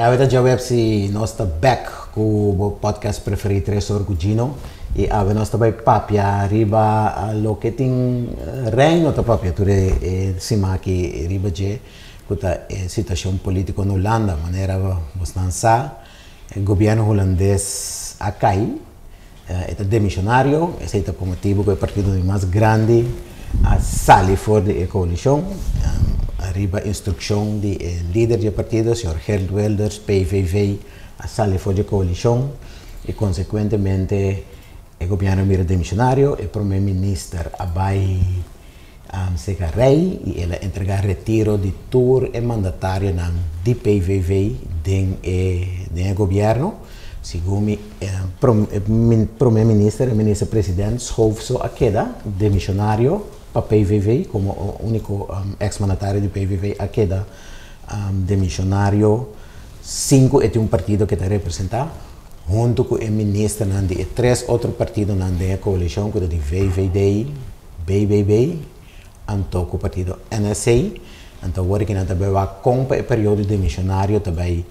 avete già web si nostra back cu podcast preferito Tresor Gino e ave nostra bai papia riba locating regno ta papia ture sima che riba je kuta situazione politico in Olanda maniera abbastanza il governo olandese a cai è demissionario e sei per motivo che il partito più grande a sali fuori della coalizione arriva istruzione di leader del partito, signor Geert Wilders, PVV, a sali fuori della coalizione e conseguentemente il governo mira demissionario e il primo ministro abai Seka Rei e ela entregar retiro di tour e mandatario di PVV del governo. Secondo il primo ministro e il ministro presidente schoof a queda demissionario para PVV come unico ex-mandatario di PVV a queda demissionario 5 è un partito che ti rappresenta junto con il ministro di 3 altri partiti della coalizione quello di VVD, BBB anto con il partito NSA anto ora che abbiamo compa il periodo demissionario também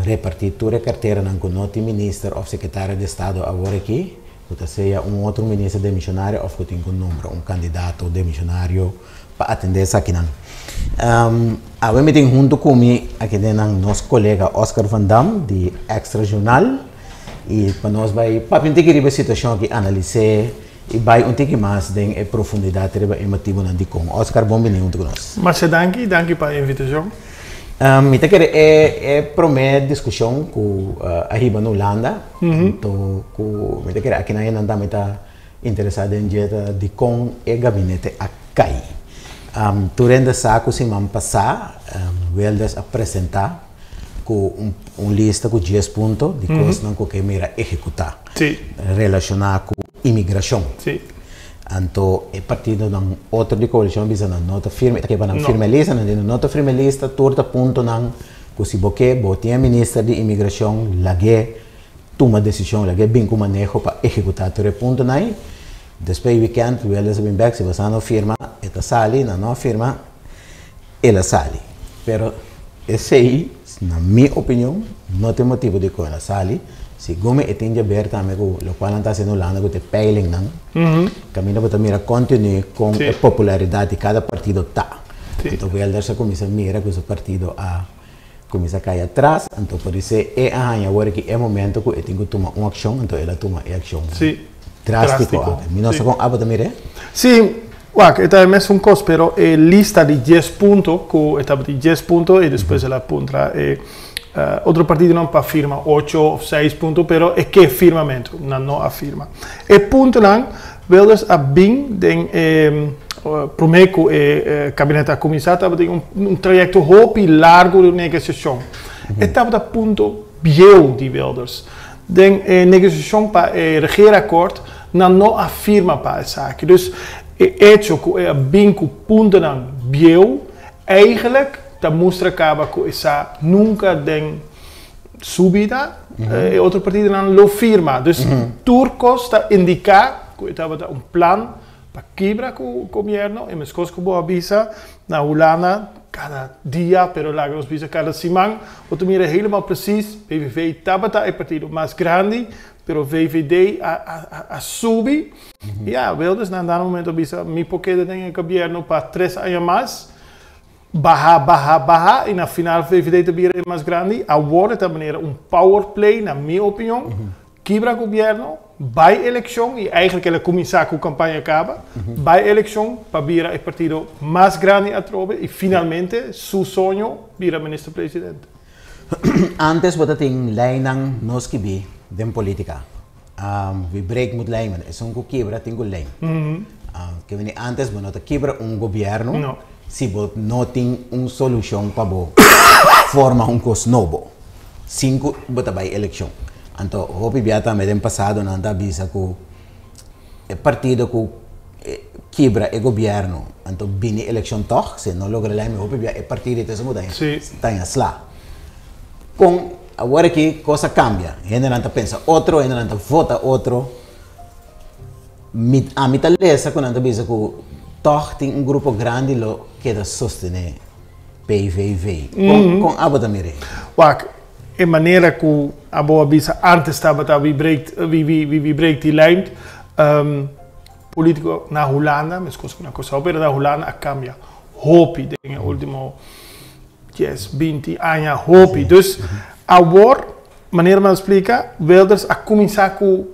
repartitura carteira con noti ministro o segretario di Stato a ora che sia un altro ministro demissionario o con un numero un candidato demissionario para atender essa aqui abbiamo meeting junto con me aqui nosso colega Oscar Van Dam di Extra Jornal e para nós vai para entender que a situação que analisar e vai tique mais em profundidade riba emotivo nan di com Oscar bom junto con nós. Mas danke para a invitação. Mi te quer é promet discussão com a riba no Holanda. Então, mi te quer aqui na Irlanda me tá interessado em dieta de com e gabinete a cai. Durante a saco se man passar, Wilders apresentar com lista com 10 pontos de coisas que mira executar. Relacionar com imigração. Então, é partido de outra de coalição bisa na nota firme, que na firme lista, na nota firme lista, torta ponto nan, que se boque, botinha ministra de imigração, lage toma decisão, lage bem com manejo para executar todo ponto nai. Depois weekend, Wilders bem back, se você não firma, esta sali, não firma, ela sali. Pero esse aí, na minha opinião, não tem motivo de coisa sali. Se come e tinha aberta a mego, lo qual está sendo lá na gote peiling nan, caminha para mira continue com a popularidade de cada partido tá. Então Wilders começa a mira que o partido a começa a cair atrás, então por isso é agora que é momento que tem que tomar uma ação, então ela toma ação. Drástico. Nossa com aba mira? Sim. Guarda, esta é mesmo coisa, pero lista de 10 pontos, que está de 10 pontos e depois ela aponta outro partido não para firma 8 ou 6 pontos, pero é que firmamento, não afirma. E ponto não, Wilders a bem den prometo gabinete a comissário tem um trajeto hopi largo de negociação. Estava a ponto biel de Wilders. Den negociação para regeerakkoord não afirma para essa aqui. Dus hecho que bem com ponto não biel eigenlijk dat moest acaba com essa nunca den subida e outro partido não lo firma. Dus turcos está indicar que estava plan para quebrar com o governo e mas coisas que boa avisa na Holanda cada dia, pero lá nos visa cada semana. Outro mira helemaal precies. PVV estava o partido mais grande, pero VVD a subir. Ja, Wilders na dado momento visa mi porque tem o governo para 3 anos mais. Baja, e na final VVD também é mais grande. Agora de maneira power play, na minha opinião, quebra o governo, vai eleição, e eigenlijk ela começar com a campanha acaba, vai eleição para vir o partido mais grande a trobe, e finalmente, seu sonho, vira ministro-presidente. Antes, você tem lei nos que vi, de política. We break moet lijmen, é um quebra, tem lei. Que vem antes, você quebra governo. No. Se você não tem uma solução para formar coisa novo. 5, você vai eleição. Então, o que também no passado não está visa que o partido que quebra o governo, então vem eleição toch, se não logra lá, o partido está mudando. Está em asla. Com agora que coisa cambia, ainda não pensa outro, ainda não vota outro. A mitad dessa quando não visa que toch tem grupo grande que dá sostener PVV. Com aba também. in maniera que a boa bisa antes estava wie breekt die lijn. Politico na Holanda, mas coisa na coisa opera da Holanda a cambia. Hopi dingen ultimo 10, 20 anos hopi. Dus agora, maneira mais explica, Wilders a começar com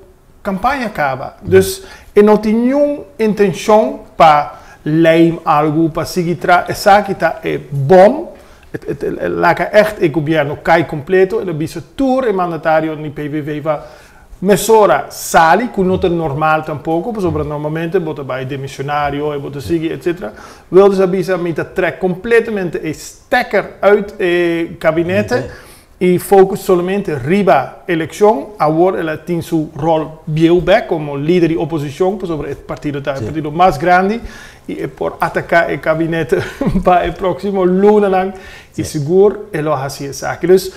campanha acaba. Dus não tinha nenhuma intenção para leim algo para seguir essa que está é bom. Laat echt het governo cai completo. E bisa tour e mandatário ni PVV va mesora sali, que não é normal tampouco, porque normalmente bota vai demissionário e bota seguir, etc. Wilders avisa me trek completamente e stekker uit o gabinete e focus somente riba eleição. Agora ela tem seu rol back como líder de oposição sobre o partido mais grande e por atacar o gabinete para o próximo luna lang e seguro ela faz essa. Dus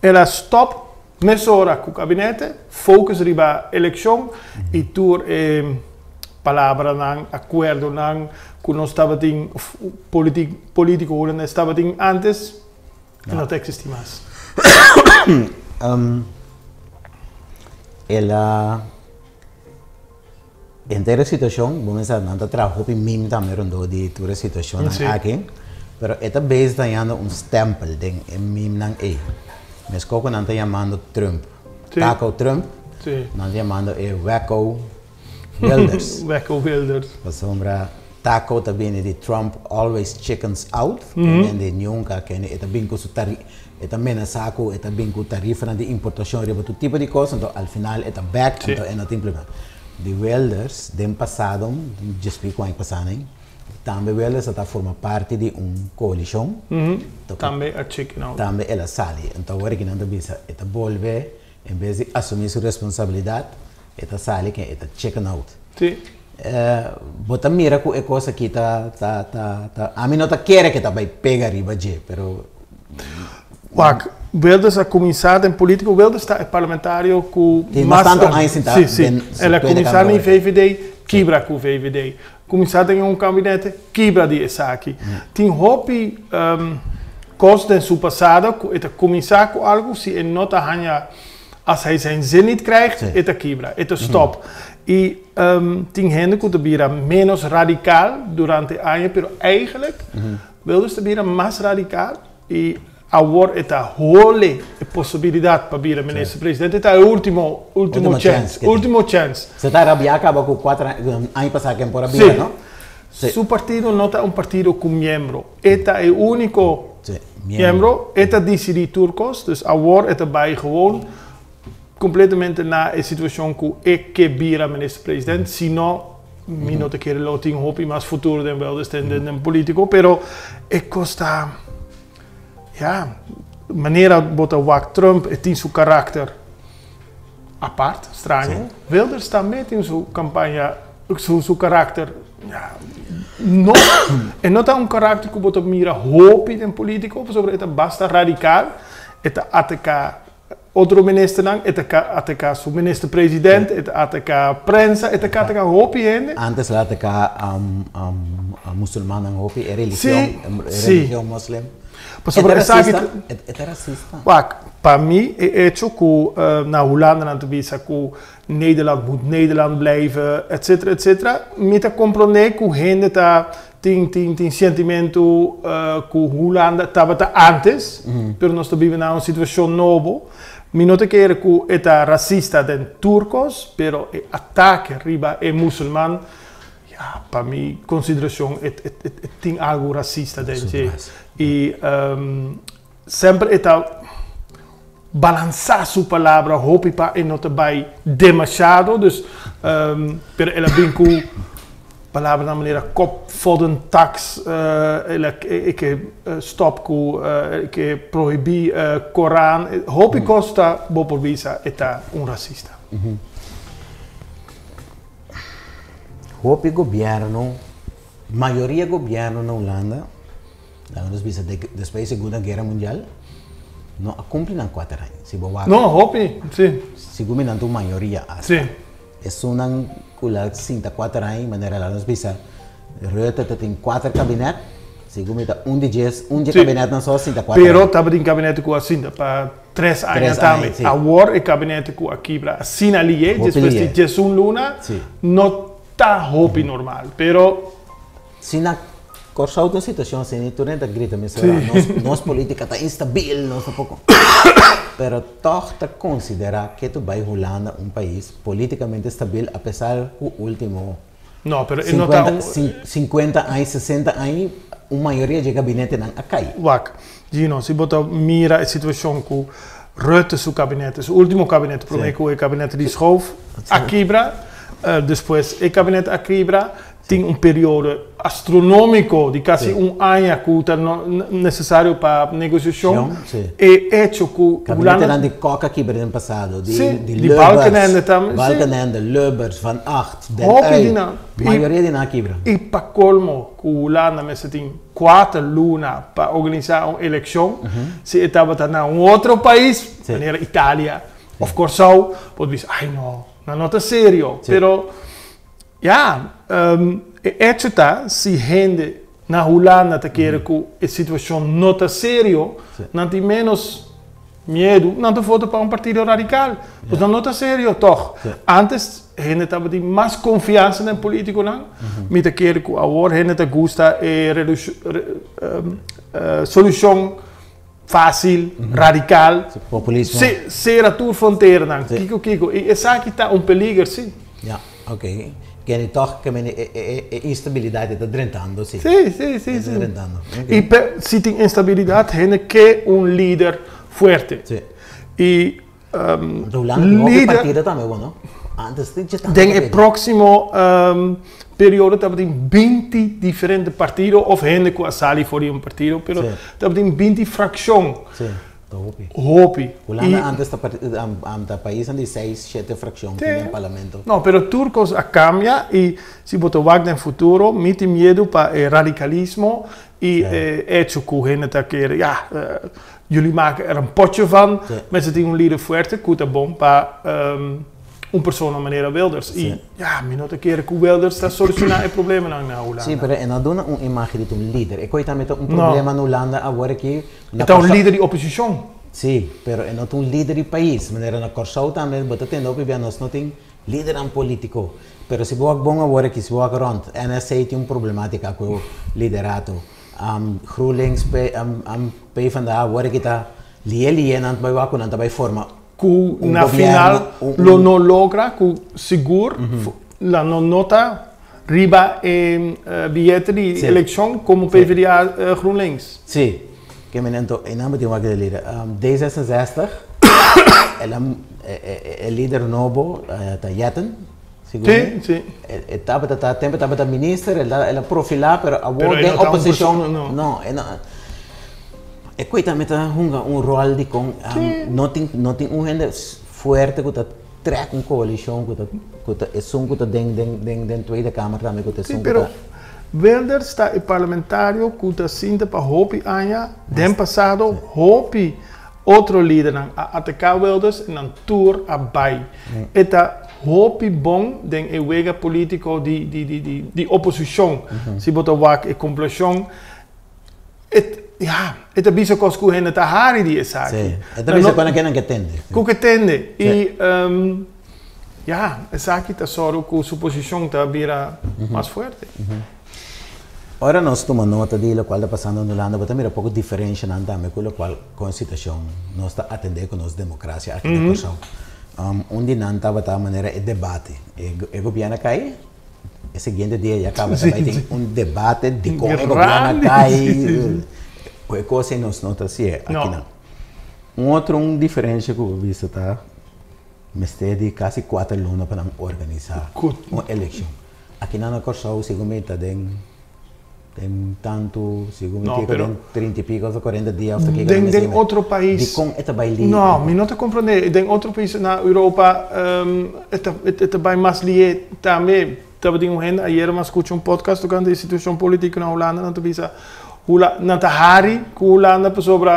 ela stop mesora com o gabinete, focus riba eleição e tur palavra nang, acordo nang, que nós estava em político onde estava em antes, não existe mais. Ela inteira situação, vamos dizer, não está trabalhando em mim também rondo de toda situação aqui, pero esta vez está dando stempel de mim não é. Mas como não está chamando Trump, Taco Trump, não está chamando Wacko Wilders. Wacko Wilders. Para sombra Taco também de Trump always chickens out, também de nunca que é também com o tarif, é também na saco, é também com o tarifa de importação, é todo tipo de coisa, então ao final é back, então é não tem problema. De Wilders, do passado, já explico ano passado, também Wilders está forma parte de coalição. Também a chicken out. Também ela sai, então agora que não está bisa, é volve, em vez de assumir sua responsabilidade, é sai que é chicken out. Sim. Bota mira com a coisa que a mim não tá quer que vai pegar riba de, pero Wilders a começado em política, Wilders está parlamentário com mais tanto anos sim. Ela começado em VVD, quebra com VVD. Começado em gabinete, quebra de essa aqui. Tem hopi coisas em seu passado, que começar com algo, se ele não está als hij zijn zin niet krijgt, het is quebra, het is stop. E tem gente que vira menos radical durante anos, pero eigenlijk Wilders te vira mais radical e agora está hole a possibilidade para vir ministro-presidente, está o último chance. Você está rabiado, acaba com 4 anos passados que por vir, não? Su partido não é partido com membro, está o único membro, está decidido turcos, dus agora está bij gewoon completamente na situação que vira ministro-presidente, senão não te quero lá tem hopi mais futuro den Wilders den político, pero costa maneira bota o Trump tem seu caráter aparte, estranho. Wilders também tem sua campanha, seu caráter não é caráter que bota mira hopi den político, sobre é basta radical, é atacar outro ministro não, atacar o ministro-presidente, atacar a prensa, atacar hopi gente. Antes lá atacar muçulmano não hopi, é religião muçulmana. É racista. Para mim, é hecho que na Holanda não te visa que Nederland moet Nederland blijven, etc. Me te compreender que gente tem sentimento que Holanda estava antes, pero nós vivemos numa situação nova. Me não te quero que é racista de turcos, pero o ataque riba é muçulmano. Para mim, consideração tem algo racista dentro. E sempre está balançar sua palavra, hope para não te vai demasiado, dus pero ela vem com palavra na maneira kop vodden tax, que stop com que proibir Coran, hope costa bo por visa está racista. Hope governo, maioria governo na Holanda, depois da Segunda Guerra Mundial, não cumprem 4 anos. Não, hope, sim. Segundo a maioria, sim. É uma coisa 4 anos, maneira lá nos bisa, Rutte tem 4 gabinetes, Segundo está um dia Sim. gabinete não só 4 Pero estava em gabinete com assim, para 3 anos também. sim. Agora é gabinete com aqui para assim ali, depois de Jesus Luna, Sim. não está hopi normal, pero se na Corsau tem situação assim, tu nem tá grita, mas nossa política está instável, nós tá pouco. Pero toch te considera que tu vai Holanda um país politicamente estável, apesar do último não, pero 50 anos, 60 anos, a maioria de gabinete não cai. Wak, Gino, se botar mira a situação com Rutte seu gabinete, o último gabinete, para mim que o gabinete de Schoof, Akibra, depois o gabinete Akibra tem período astronômico de quase ano que é necessário para negociação e hecho que o gabinete de Coca Akibra no passado, de Balkenende também, Balkenende, Lubbers, Van Acht, a maioria de Akibra. E para colmo, que o Holanda tem 4 lunas para organizar uma eleição, se estava em outro país, maneira Itália, of course, pode dizer, ai não é sério, pero ja, hecho está, se gente na Holanda te quer que a situação não está sério, não tem menos medo, não te voto para partido radical, pois não está sério, toch? Antes, a gente estava de mais confiança no político, não? Me te quer que agora a gente te gusta solução fácil, radical, populismo. Ser a tua fronteira, não? Kiko, e essa aqui está peligro, sim. Ja, ok. Que toch que a instabilidade está drentando, sim. Sim. E se tem instabilidade, a gente quer líder forte. Sim. E líder partida também, não? Antes tem o próximo período tem 20 diferentes partidos, ou gente que sali for partido, mas tem 20 frações. Sim. Hopi. Holanda antes da país de 6, 7 frações no parlamento. Não, pero turcos cambia e se botar no futuro, me tem medo para o radicalismo e hecho que a gente quer, jullie maken er een potje van, maar ze tem líder forte que é bom para persona maneira Wilders. E, me nota que o Wilders está solucionando o problema na Holanda. Sim, mas não dá uma imagem de líder. E coisa também problema na Holanda agora que... É líder de oposição. Sim, mas não tem líder de país. Maneira na Corsau também, mas tem nós não tem líder político. Mas se você bom agora que se você rond, NSA tem problemática com o liderato. GroenLinks, PvdA, agora que está liel não vai vacunar, não vai formar. Que na final não logra, que seguro, la não nota riba bilhete de eleição como PvdA GroenLinks. Sim, que me lento, em nome de uma líder. D66, ela é líder novo, está Jetten. Sim. Estava ministra, ela profilar, mas agora tem oposição. Não. É coisa também rol de não tem gente forte que está trek coalição que está dentro tweede kamer também que está pero Wilders está parlamentário que está sinta para hopi anja den passado hopi outro líder a atacar Wilders na tour abai eta hopi bom den ewega político de oposição se botar wak e compleção het is ook als koe het hari die is zaak. Sim. Het is ook een getende. Koe tende. E essa aqui tá só com suposição tá vira mais forte. Ora nós tomamos nota de lo qual está passando na Holanda, mas também é um pouco diferente não também com o qual constituição nós está atendendo com nossa democracia aqui na Corsau. Onde não estava da maneira é debate. O governo cai. O seguinte dia já acaba também tem debate de como o governo cai. O coisa nós não está assim aqui não. Outro diferente que eu vi está, mas tem quase 4 lunas para organizar uma eleição. Aqui na Corsau, segundo me tem tanto, segundo me tem 30 e pico ou 40 dias. Tem outro país. De como é bem livre. Não, me não te compreende. Tem outro país na Europa, é bem mais livre também. Estava de gente, ayer mas escuché podcast tocando de situação política na Holanda, não te visa. Na Tahari, que Holanda sobre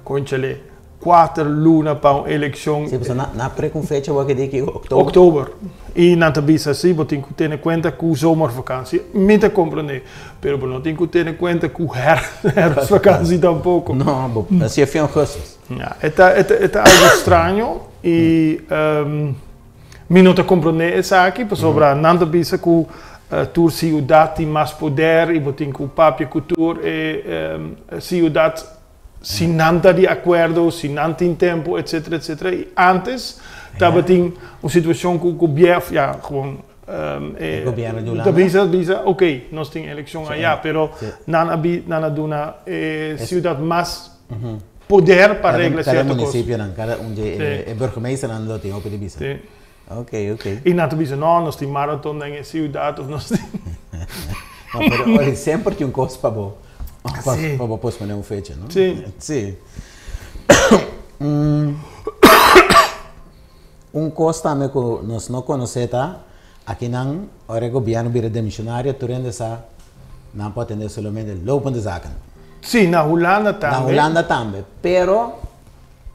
conchele. 4 luna para uma eleição. Sim, você na pré-confeita o que diz que outubro. Oktober. E na tabisa sim, você tem que ter em conta que o zomervakantie, me te compreender, pero não tem que ter em conta que o herfstvakantie tampouco. Não, assim é fim agosto. Ja, é algo estranho e me não te compreender essa aqui, por sobre na tabisa que tu ciudad tem mais poder e você tem que o papel cultura e ciudad se não está de acordo, se não tem tempo, etc, etc. E antes, estava tem uma situação com o governo, ja, gewoon... o governo de Holanda. Bisa, ok, nós temos eleição aí, pero não duna ciudad mais poder para reglar certas coisas. Cada município, cada onde é burgemeester não tem o que de Bisa. Ok. E não bisa, não, nós temos maratón na ciudad, ou nós temos... Não, pero olha, sempre que costo para bom. Para poder fazer fecha, não? Sim. Costo também que nós não conhecemos, aqui não, o governo vira demissionário, tu rende essa, não pode atender somente lopende zaken. Sim, na Holanda também. Na Holanda também, pero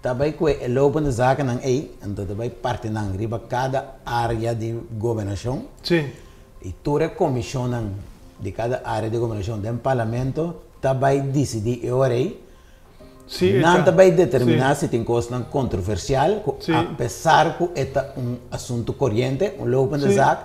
também que o lopende zaken não é, então também parte não riba cada área de governação. Sim. E tu recomissionan de cada área de governação do parlamento, também decidir e orei. Não também determinar se tem coisa controversial, apesar que é assunto corrente, lopende zaken,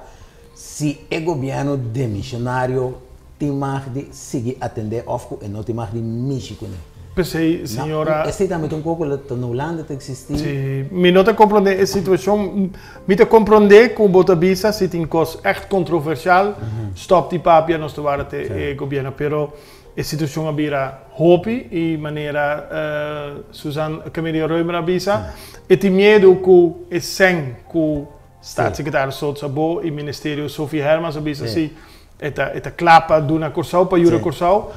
se o governo demissionário tem mais de seguir atender ofco e não tem mais de mexer com ele. Pensei, senhora... Esse também um pouco na Holanda que existe. Sim, me não te compreender a situação, me te compreender com o bisa se tem coisa echt controversial, stop die papia nós te vara te governo, pero a situação abira hopi e maneira Susan Camelia Reumer bisa, e tem medo que é sem que staatssecretaris Sotsabo e Ministério Sofia Hermans bisa se eta clapa duna Corsau para Jura Corsau,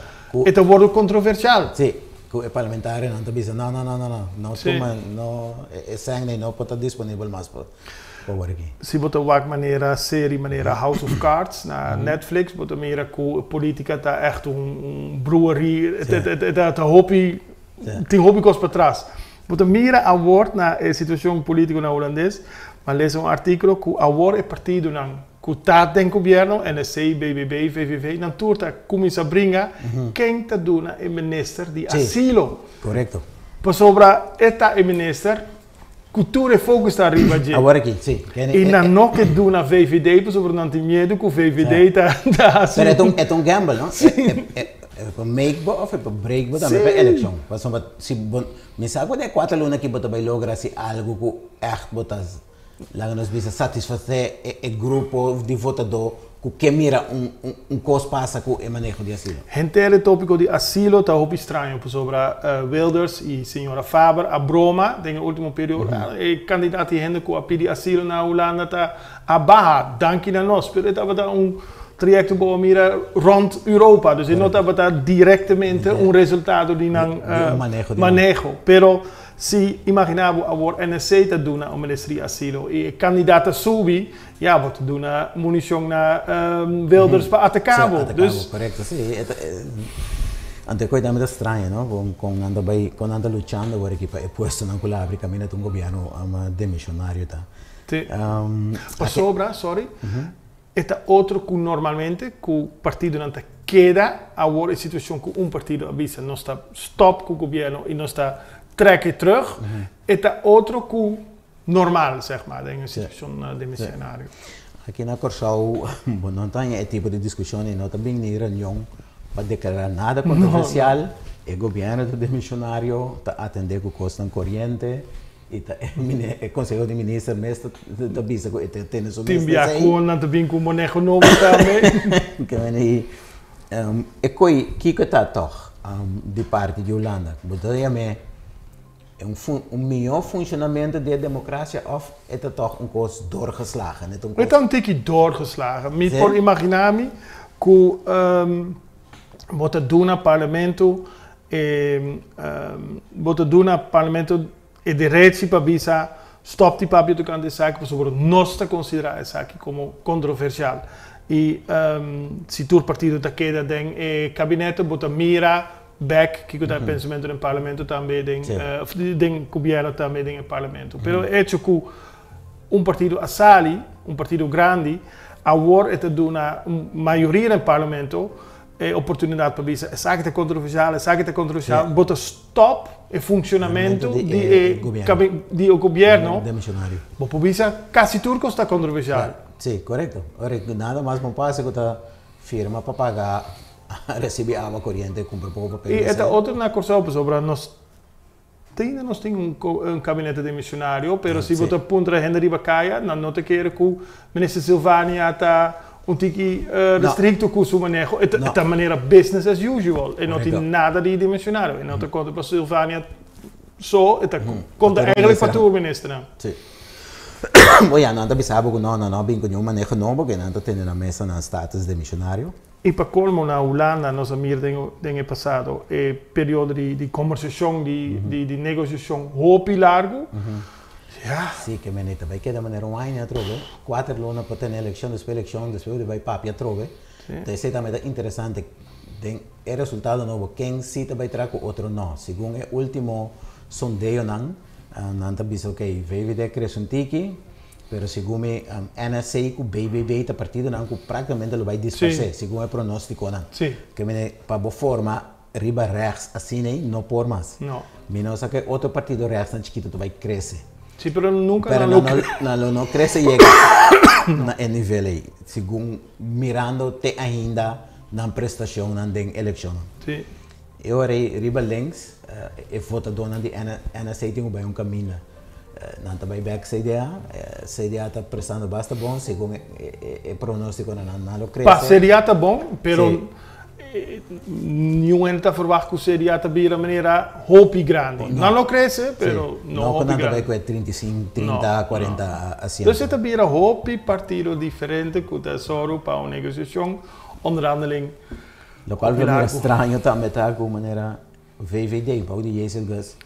eta wordt controversial. Sim. O parlamentar não está dizendo não é sangue não pode estar disponível mais para o aqui. Se você vai maneira série maneira House of Cards na Netflix, você mira que a política está echt brewery, tá hobby, tem hobby cost para trás. Você mira a word na situação política na holandês, mas lees artigo que a word é partido não que está em governo, NSC, BBB, VVV, na turta começa a brincar quem está dando é ministro de asilo. Correto. Por sobre esta minister, cultura e fogo está arriba de. Agora aqui, sim. E não que duna VVD, por sobre não tem medo que o VVD está assim. Mas é gamble, não? É para make ou é para break, também para eleição. Se me sabe que 4 alunos que você vai lograr se algo que é botas lá nós vamos satisfazer o grupo de votador que mira coisa passa com o manejo de asilo. Gente, o tópico de asilo está muito estranho, por sobre Wilders e senhora Faber, a broma, no último período, o candidato de gente que pede asilo na Holanda está a barra, danke a nós, pero estava trajecto para mira rond Europa, dus não estava diretamente resultado de manejo, pero se imaginava a NSC está dando o Ministério de Asilo e candidata subi, wat doen munição na Wilders para Atacama. Dus correto, sim. Ante coisa muito estranha, não? Com anda lutando agora aqui para posto na colabra caminha um governo demissionário tá. Sorry. Esta outro que normalmente que o partido não queda agora a situação que partido avisa não está stop com o governo e não está trekken terug, é outro que normal, zeg maar, em situação demissionário. Aqui na Corsau, não tem esse tipo de discussão e não também nem reunião para declarar nada controversial. O governo do demissionário está atendendo com custo corrente e o Conselho de Ministros mesmo está vista que tem isso. Tem viaco não também com manejo novo também. Que vem aí, que está toch de parte de Holanda, botaria me melhor funcionamento da democracia of é toch coisa doorgeslagen? Het een tikje doorgeslagen. Met voor imaginami que wat doen na parlamento wat doen na parlamento e direito para visa stop die papel to kan de zaak sobre nós te considerar essa aqui como controversial e se tu partido ta queda den cabineto bota mira back que o pensamento no parlamento também tem governo também tem no parlamento. Pero hecho que partido assali, partido grande, agora está dando uma maioria no parlamento oportunidade para dizer essa que é controversial, bota stop o funcionamento do governo. Bom, por isso quase tudo está controversial. Sim, correto. Nada mais não passa que a firma para pagar receber água corrente com pouco papel. E esta outra na corção sobre nós temos gabinete de missionário, mas se você aponta a renda de bacaia, não te quer que o ministro Silvânia está tiki restricto com o manejo, de maneira business as usual, e não tem nada de missionário, e não te conta para Silvânia só, e conta eigenlijk para o ministro. Sim. Olha, não te sabe que não bem com nenhum manejo não, porque não tem na mesa na status de missionário. E para colmo na Holanda, nós amigos têm passado período de conversação, de negociação muito largo. Sim, que me também que da maneira online a trove, 4 anos para ter eleição, depois vai papi a trove. Então isso também é interessante. Tem o resultado novo, quem se vai trazer outro não. Segundo o último sondeio não está dizendo ok, vai ver crescer tiki. Pero segundo NSA com BBB a partido não que praticamente ele vai disfarçar, segundo o pronóstico não. Que para boa forma riba rechts assim não por mais. Não. Menos que outro partido rechts não chiquito vai crescer. Sim, pero nunca não cresce chega na nível aí, segundo mirando te ainda na prestação na eleição. Sim. Eu riba links e votador de NSA tem um caminho. Não está bem back CDA está prestando bastante bom, segundo o pronóstico não cresce. CDA está bom, pero nenhum está verwacht que o CDA está de maneira hopi grande. Não cresce, pero não hopi grande. Não, 35, 30, 40 assim. Então você está de hopi partido diferente que o tesouro para uma negociação, onderhandeling. Lo qual é estranho também tá com maneira VVD, para o Jesus.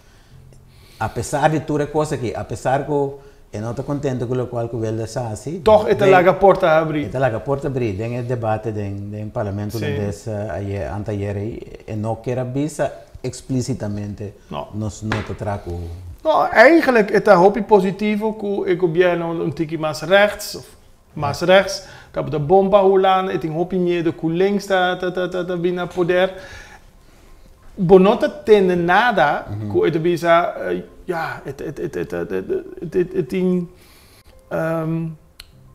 Apesar de toda coisa aqui, apesar que eu não estou contente com o qual que o Velde está assim. Toch, é lá a porta a abrir. É lá a porta a abrir. Tem o debate do parlamento anteayer e não quer visa explicitamente nos nota trago. Não, eigenlijk é hoop positivo que o governo um tique mais rechts, dat de bomba Holanda, het hoop medo que links está vindo a poder. Bonota tem nada que eu bisa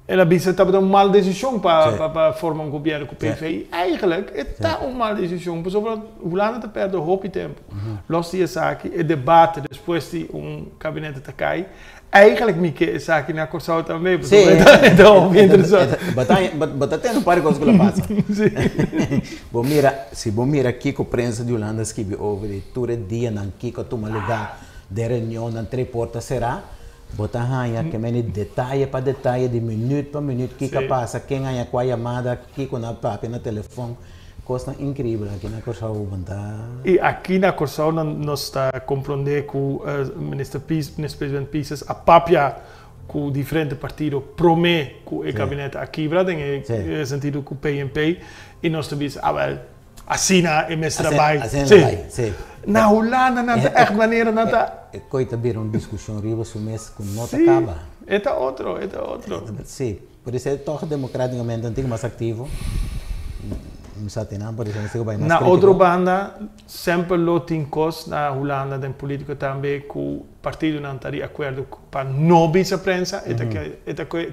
ela bisa estava uma mal decisão para formar governo com o PV. Eigenlijk é uma mal decisão, por exemplo, Holanda está perde hoop tempo. Los die zaken, o debate depois de gabinete te cair. Eigenlijk Mieke is aqui na Corsau também, porque então interessante. Bota tendo para coisas que ela passa. Se bom mira aqui com a prensa de Holanda escreve over todo dia não aqui com toma lugar de reunião na três portas será. Bota hanha que me detalhe para detalhe de minuto para minuto que passa quem ganha qual chamada aqui com a papi na telefone. Coisa incrível aqui na Corsau. E aqui na Corsau nós está compreender que o ministro-presidente Pisas a papia com diferentes partidos promete que o gabinete aqui tem no sentido que o PNP e nós também assim é mais trabalho. Na Holanda não está echt maneira não está. Coita vir uma discussão riba sobre mês que não acaba. É outro. Sim, por isso é toch democraticamente antigo mais ativo. Na outra banda, sempre lo tem cos na Holanda tem político também que o partido não está de acordo para não bisa prensa,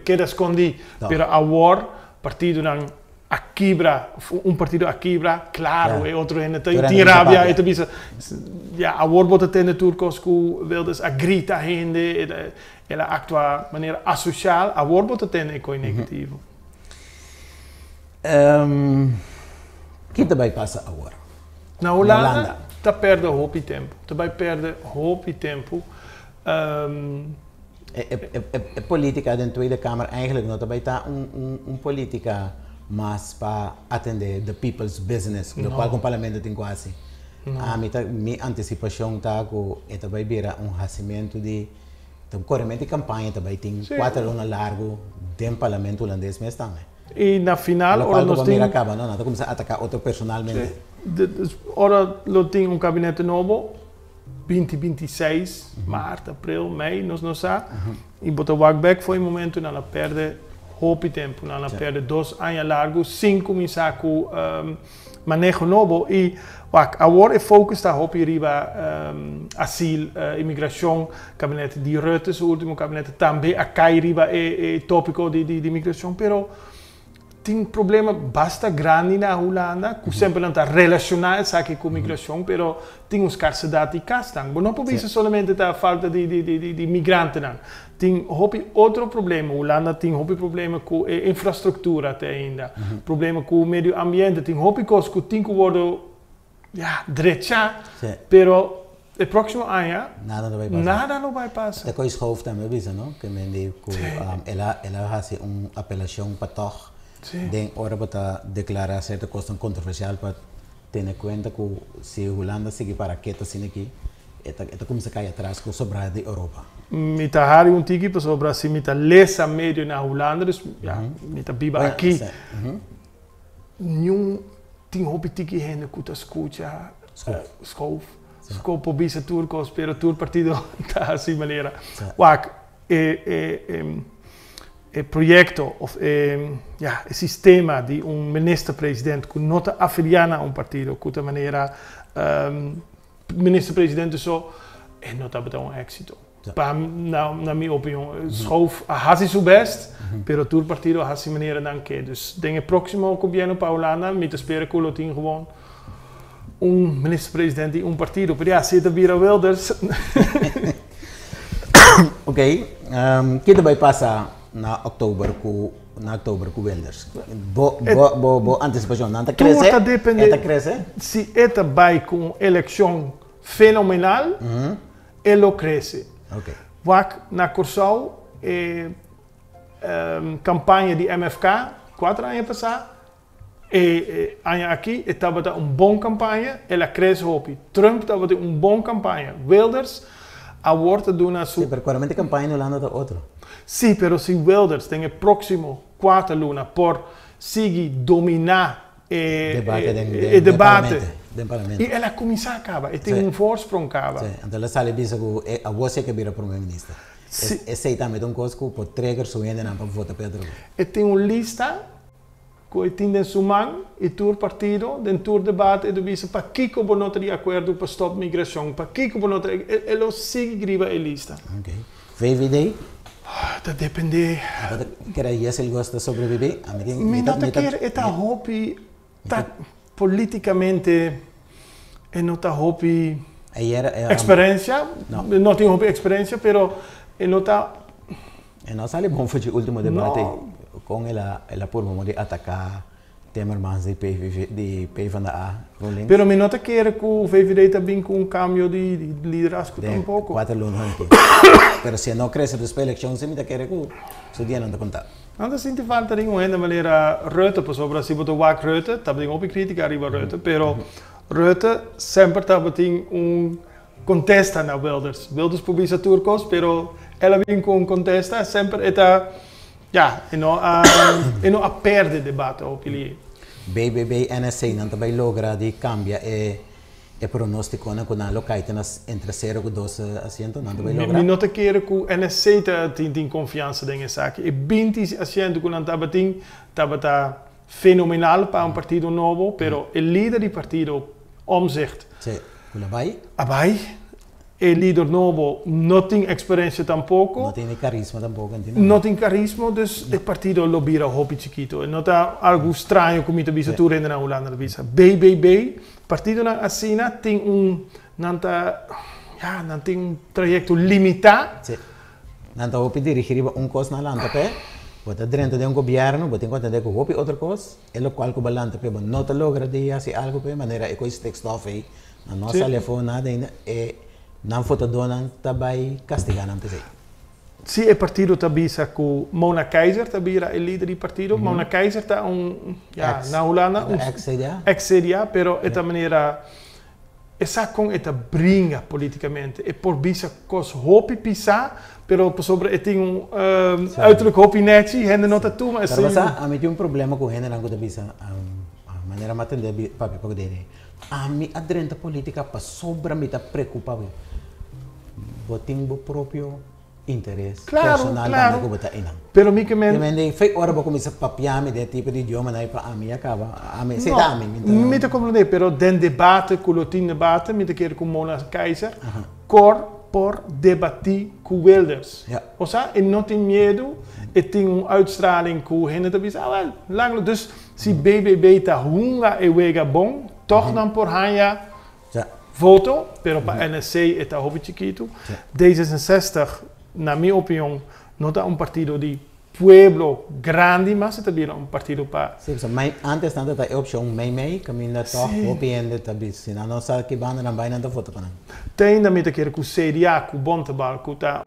queda escondido, pero agora partido não aquibra, partido aquibra, claro, e outro ainda tem rabia, e bisa, agora bota tendo turcos que wildes agrita gente, ela actua de maneira asocial, agora bota tendo eco negativo. Que também passa agora? Na Holanda está perdendo hoop tempo. Também perde hoop tempo. A política da Tweede Kamer eigenlijk não também está política mais para atender the people's business, no qual o parlamento tem quase. A minha antecipação está que também vira rascimento de corrente de campanha também tem 4 anos largo do parlamento holandês mesmo também. E na final, nós temos acaba, não começa a atacar outro personalmente. ora lo tem gabinete novo, 2026, março, abril, mei, não sabe. E botar o back foi o momento na perde hopi tempo, na perde 2 anos largo, 5 começar com manejo novo e agora o foco está hopi riba asilo, imigração, gabinete de Rutte, o último gabinete também a cai riba tópico de imigração, pero tem problema bastante grande na Holanda, que sempre não está relacionado com a migração, pero tem uns escassidade de castan. Não pode ser somente a falta de migrantes, não. Tem outro problema. A Holanda tem problema com a infraestrutura até ainda, problema com o meio ambiente, tem coisas que tem que worden direita, pero o próximo ano nada não vai passar. Até com o Schoof também avisa, não? Que ela faz uma apelação para todos. Den hora para declarar certa questão controversial para ter em conta que se a Holanda seguir para quieta assim aqui, ela começa a cair atrás com o sobrado da Europa. Mita hari tiki para sobra se mita lesa meio na Holanda, dus mita biba aqui. Nenhum tem tiki gente que tá escuta Schoof. Schoof por bisa turcos, pero tur partido tá assim maneira. Wak o projeto of o sistema de minister-presidente que não está afiliado a partido, que de maneira minister-presidente só não está batendo êxito. Na minha opinião, Schoof faz seu best, pero o partido faz de maneira não quer. Dus o próximo governo para a Holanda, me espera que ele tenha gewoon minister-presidente e partido. Pero se ele vira Wilders. Ok, que vai passar na outubro com Wilders. Boa antecipação, não está crescendo? Se ele vai com uma eleição fenomenal, ele cresce. Okay. Na Corsau, campanha de MFK, 4 anos passados, e aqui estava uma boa campanha, ela cresce hopi. Trump estava uma boa campanha. Wilders, a volta de uma... Sim, mas claramente a campanha no Holanda é outra. Sim, mas se Wilders tem o próximo 4 luna por seguir dominar o debate, e ela começa a acabar, e tem voorsprong acaba. Sim, então ela sabe que a você que vira primeiro-ministro. Esse também é um coisa que pode trigger sua gente para votar Pedro. E tem uma lista que tem em sua mão, e o partido, dentro do debate, e diz para que eu não teria acordo para stop migração, para que eu não teria... Ele segue a lista. Ok. VVD? Dat depende. Queria se ele gosta de sobreviver? Me não quer esta hobby politicamente não está hobby experiência. Não tem hobby experiência, pero não está. Não sabe bom foi o último debate com ela por meio de atacar Timmermans de PvdA. Pero me nota que o VVD também com cambio de liderazgo tampouco. 4 anos aqui. Pero se não cresce desde a eleição, se me dá querer que o dia não está contado. Não sinto falta de uma maneira Rutte, por sobre se botar o Rutte, também houve crítica arriba Rutte, pero Rutte sempre tem contesta na Wilders. Wilders publica turcos, pero ela vem com contesta, sempre está e não a perde debate o que BBB NSC não também logra de cambiar e pronóstico na quando locais entre 0 e 12 assentos não também logra. Me nota que o NSC tem confiança nessa sak e 20 assentos quando estava fenomenal para partido novo, pero o líder do partido Omtzigt. Sim, vai. O líder novo não tem experiência tampouco. Não tem carisma tampouco. Não tem carisma, dus o partido lo vira hobby chiquito. Não está algo estranho como te visa tu rende na Holanda. BBB, partido na Assina tem não tem trajeto limitado. Sim. Não está hobby dirigir coisa na Holanda, pé. Bota dentro de governo, bota em conta de que hobby outra coisa, é o qual que balanta, pé, não te logra de fazer algo, pé, maneira é coisa texto aí, na nossa telefone nada ainda não foi dona também castigar não sei. Se o partido tabisa com Mona Keizer tabira o líder do partido, Mona Keizer está na Holanda ex-CDA, pero esta maneira essa com esta brinca politicamente e por bisa cos hopi pisar, pero sobre tem uiterlijk hopi neti, hende não tá tu, mas mas a mim tem problema com hende não gosta bisa a maneira matando de papi para dele. a mim a drenta política para sobra me tá preocupado. Botem o próprio interesse personal claro. que botar aí não. Pero mi que men Também foi hora para começar a papiar me de tipo de idioma aí para a mim acaba. A mim sei lá, mi te comprende, pero den debate, culotin debate, mi te quer com Mona Keizer, cor por debatir com Wilders. Ja. Ou seja, e não tem medo, e tem uitstraling com gente que diz, lang, dus se BBB tá runga e wega bom, toch dan por hanya Ja. voto, pero para NSC está hobby chiquito. D66, na minha opinião, não é partido de pueblo grande, mas é também partido para... Sim, antes tanto a opção meio, caminho toch, opende também, se não sabe que banda não vai não votar para não. Tem também que o CDA, com o Bontebal, que está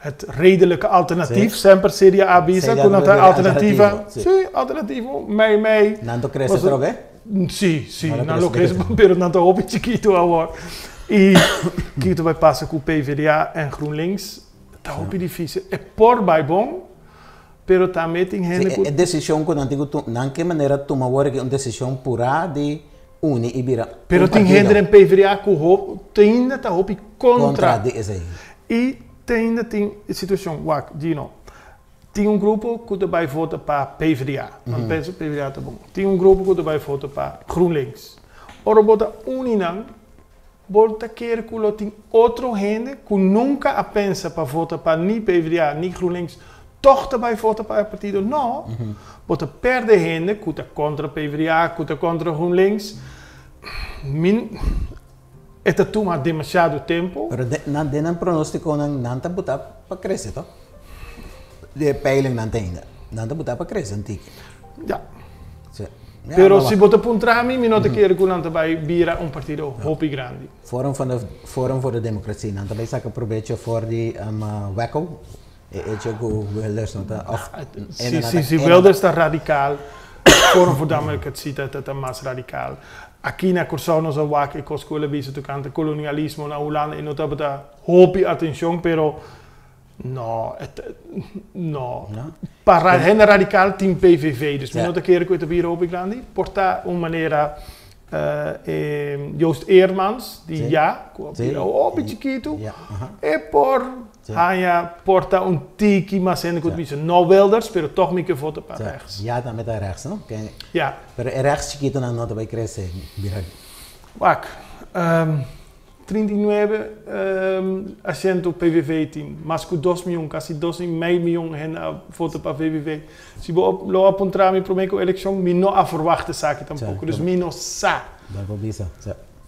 het redelijke alternatief, sempre CDA avisa, com a alternativa, sim, alternativo, meio. Não to cresce trobe? Sim, não lo cresce, pero não to hobby chiquito agora. E que tu vai passar com o PvdA e GroenLinks, está hobby difícil. É por vai bom, pero também tem gente... É decisão que não digo, não que maneira tomar agora que uma decisão pura de unir e virar. Pero tem gente em PvdA que ainda está hobby contra. E ainda tem situação, Gino, tem grupo que vai votar para PvdA, não penso que PvdA está bom. Tem grupo que vai votar para GroenLinks. Ora, bota uninang, volta querer que tem outra gente que nunca pensa para votar para nem PvdA, nem GroenLinks, toch também vota para o partido. Não, bota perde gente que está contra PvdA, que está contra GroenLinks. Está toma demasiado tempo. Pero não tem pronóstico não está botar para crescer, tá? De peiling não tem ainda. Não está botar para crescer, antigo. Ja. Pero se bota para trami, não te quer que não vai virar partido hopi grande. Forum voor de Democratie, não também saca proveito voor die Wacko. Eetje go Wilders não tá. Sim, Wilders está radical. Forum voor de Democratie está mais radical. Aqui na Corsão nós a com a escola visa tocante colonialismo na Holanda e não está para hopi atenção, pero não. Para a gente radical tem PVV, dus não te quer que eu vira hopi grande, porta uma maneira Joost Eermans, die hopi chiquito, e por Haya porta tiki, mas ainda que diz no Wilders, pero toch me que vota para rechts. Ja, dan met rechts, no? Ja. Pero rechts chiquito não vai crescer, virar. Wak, 39 assento PVV team, mas com 2 milhões, quase 2,5 milhões hen vota para PVV. Se lo apontar me prometo eleição, me não a verwachte zaken tampouco, dus me não sa. Dan vou bisa.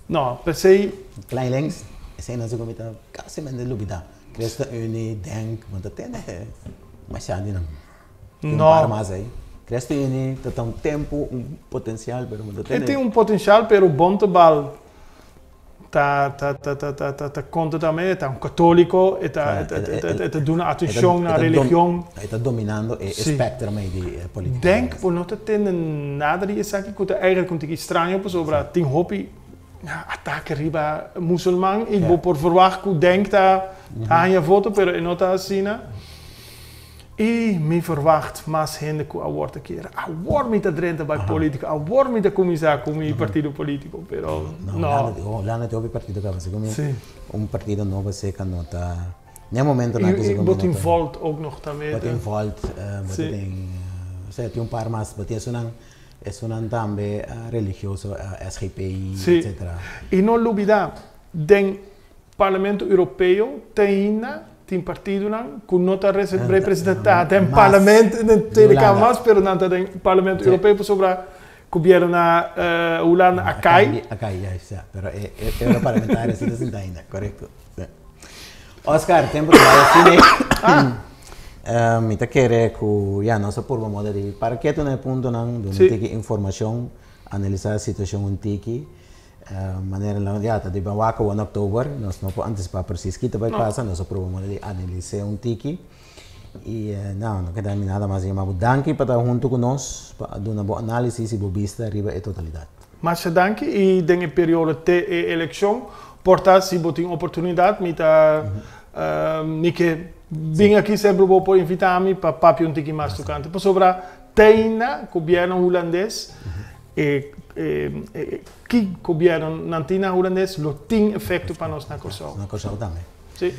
Não, per se. Klein links, zijn dan zo met een kasse met de lubida. Cresta Unie, Denk, want dat is mas já não. Não. Mais aí. Cresta Unie, tem tempo, potencial, pero não tem potencial, pero Bontebal tá conta também, tá católico, tá dando atenção na religião. Está dominando o espectro de política. Denk, por não ter nada de isso aqui, que eigenlijk komt estranho, sobre tem hobby. Ataque riba muçulmano e vou por verwacht que denk dat aan je voto pero in nota assina e me verwacht mas gente que award te keren award met de drente bij politica award met de commissaris como partido político pero no lá não tem partido que você como partido novo se canota nem momento na que se canota botin volt ook nog também botin volt botin tem par mas botin sunang es também religioso, SGPI, etc. E não olvidar, den Parlamento Europeu tem partido que não está representado, tem Parlamento, não tem Câmara, mas não tem Parlamento Europeu sobre governo na Holanda, Acai, já, mas europarlamentário se não ainda, correto. Oscar, tempo de vai Mita querer que já nossa por moda de para que tu não ponto não do tiki informação analisar a situação um tiki maneira lá já tá de bawaca o outubro nós não podemos antecipar precisamente que vai passar nossa por moda de analisar um tiki e não quer nada mais mas danke para estar junto conosco para dar uma boa análise e boa vista arriba a totalidade. Mas danke e dengue período de eleição portar se botem oportunidade mita que vim aqui sempre vou por invitar-me para papi um tiki mais tocante. Por sobre teina governo holandês e que governo não tem na holandês, lo tem efeito para nós na Kosovo. Na Kosovo também. Sim.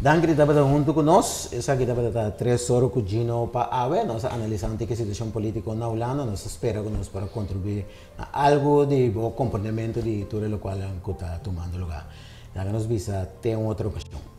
Dan kita pada junto com nós, essa kita pada 3 horas com Gino para ave, nós analisando que a situação política na Holanda, nós espera que nós para contribuir a algo de bom comportamento de tudo o qual está tomando lugar. Já que nós visa tem outra questão.